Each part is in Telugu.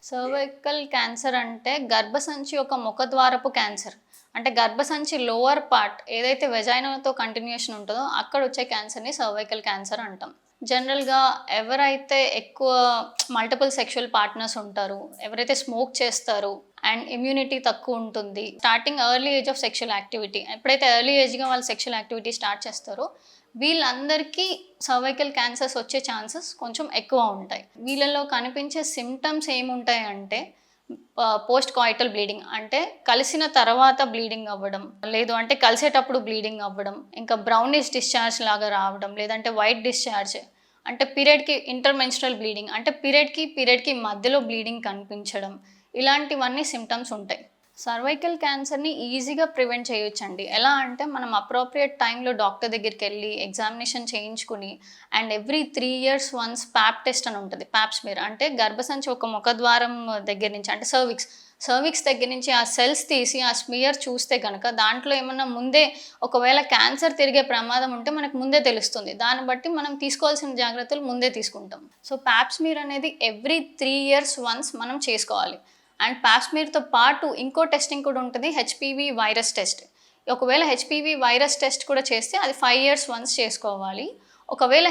సర్వైకల్ క్యాన్సర్ అంటే గర్భసంచి యొక్క ముఖద్వారపు క్యాన్సర్. అంటే గర్భసంచి లోవర్ పార్ట్ ఏదైతే వెజైనాతో కంటిన్యూయేషన్ ఉంటదో అక్కడ వచ్చే క్యాన్సర్‌ని సర్వైకల్ క్యాన్సర్ అంటాం. జనరల్‌గా ఎవరైతే ఎక్కువ మల్టిపుల్ సెక్షువల్ పార్ట్నర్స్ ఉంటారో, ఎవరైతే స్మోక్ చేస్తారో అండ్ ఇమ్యూనిటీ తక్కువ ఉంటుంది. Starting early age of sexual activity. ఎప్పుడైతే ఎర్లీ ఏజ్‌గా వాళ్ళు సెక్షువల్ యాక్టివిటీ స్టార్ట్ చేస్తారో వీళ్ళందరికీ సర్వైకల్ క్యాన్సర్స్ వచ్చే ఛాన్సెస్ కొంచెం ఎక్కువ ఉంటాయి. వీళ్ళలో కనిపించే సింప్టమ్స్ ఏముంటాయంటే పోస్ట్ కాయిటల్ బ్లీడింగ్, అంటే కలిసిన తర్వాత బ్లీడింగ్ అవ్వడం, లేదు అంటే కలిసేటప్పుడు బ్లీడింగ్ అవ్వడం, ఇంకా బ్రౌనిష్ డిశ్చార్జ్ లాగా రావడం, లేదంటే వైట్ డిశ్చార్జ్, అంటే పీరియడ్‌కి ఇంటర్‌మెన్స్ట్రల్ బ్లీడింగ్, అంటే పీరియడ్‌కి మధ్యలో బ్లీడింగ్ కనిపించడం, ఇలాంటివన్నీ సింప్టమ్స్ ఉంటాయి. సర్వైకల్ క్యాన్సర్‌ని ఈజీగా ప్రివెంట్ చేయొచ్చండి. ఎలా అంటే మనం అప్రోప్రియేట్ టైంలో డాక్టర్ దగ్గరికెళ్ళి ఎగ్జామినేషన్ చేయించుకుని and every 3 years once pop test అని ఉంటది. పాప్ స్మియర్ అంటే గర్భసంచి ఒక ముఖద్వారం దగ్గర నుంచి, అంటే సర్విక్స్ దగ్గర నుంచి ఆ సెల్స్ తీసి ఆ స్మియర్ చూస్తే గనక దాంట్లో ఏమన్నా ముందే ఒకవేళ క్యాన్సర్ తిరిగే ప్రమాదం ఉంటే మనకు ముందే తెలుస్తుంది. దాన్ని బట్టి మనం తీసుకోవాల్సిన జాగ్రత్తలు ముందే తీసుకుంటాం. సో పాప్ స్మియర్ అనేది ఎవ్రీ 3 ఇయర్స్ వన్స్ మనం చేసుకోవాలి. అండ్ పాప్ స్మియర్‌తో పాటు ఇంకో టెస్టింగ్ కూడా ఉంటుంది, హెచ్‌పివి వైరస్ టెస్ట్. ఒకవేళ హెచ్‌పివి వైరస్ టెస్ట్ కూడా చేస్తే అది 5 ఇయర్స్ వన్స్ చేసుకోవాలి. ఒకవేళ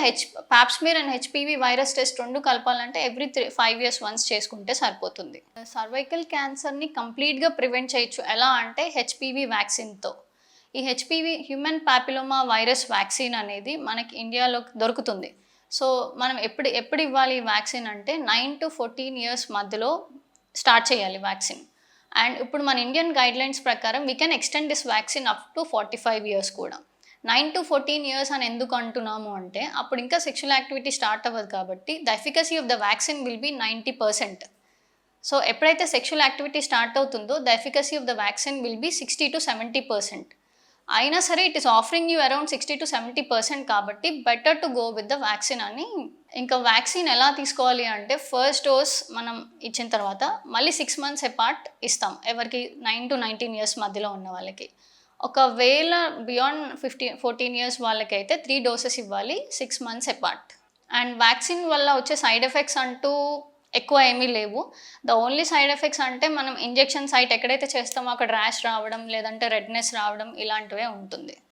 pap smear and HPV virus test 2 కలపాలంటే ఎవ్రీ 5 ఇయర్స్ వన్స్ చేసుకుంటే సరిపోతుంది. సర్వైకల్ క్యాన్సర్‌ని కంప్లీట్‌గా ప్రివెంట్ చేయొచ్చు. ఎలా అంటే హెచ్‌పివి వ్యాక్సిన్‌తో. ఈ HPV human papilloma virus vaccine అనేది మనకి ఇండియాలో దొరుకుతుంది. సో మనం ఎప్పుడు ఇవ్వాలి ఈ వ్యాక్సిన్ అంటే 9-14 ఇయర్స్ మధ్యలో స్టార్ట్ చేయాలి వ్యాక్సిన్. అండ్ ఇప్పుడు మన ఇండియన్ గైడ్‌లైన్స్ ప్రకారం we can extend this vaccine up to 45 years కూడా. 9-14 ఇయర్స్ అని ఎందుకు అంటున్నాము అంటే అప్పుడు ఇంకా సెక్షువల్ యాక్టివిటీ స్టార్ట్ అవ్వదు కాబట్టి the efficacy of the vaccine will be 90%. So ఎప్పుడైతే సెక్షువల్ యాక్టివిటీ స్టార్ట్ అవుతుందో the efficacy of the vaccine will be 60-70%. అయినా సరే it is offering you around 60-70% కాబట్టి better to go with the vaccine అని. ఇంకా వ్యాక్సిన్ ఎలా తీసుకోవాలి అంటే ఫస్ట్ డోస్ మనం ఇచ్చిన తర్వాత మళ్ళీ 6 మంత్స్ అపార్ట్ ఇస్తాం ఎవరికి 9-19 ఇయర్స్ మధ్యలో ఉన్న వాళ్ళకి. ఒకవేళ బియాండ్ 14 ఇయర్స్ వాళ్ళకైతే 3 డోసెస్ ఇవ్వాలి 6 మంత్స్ అపార్ట్. అండ్ వ్యాక్సిన్ వల్ల వచ్చే సైడ్ ఎఫెక్ట్స్ అంటూ ఎక్కువ ఏమీ లేవు. ద ఓన్లీ సైడ్ ఎఫెక్ట్స్ అంటే మనం ఇంజెక్షన్ సైట్ ఎక్కడైతే చేస్తామో అక్కడ ర్యాష్ రావడం, లేదంటే రెడ్‌నెస్ రావడం ఇలాంటివే ఉంటుంది.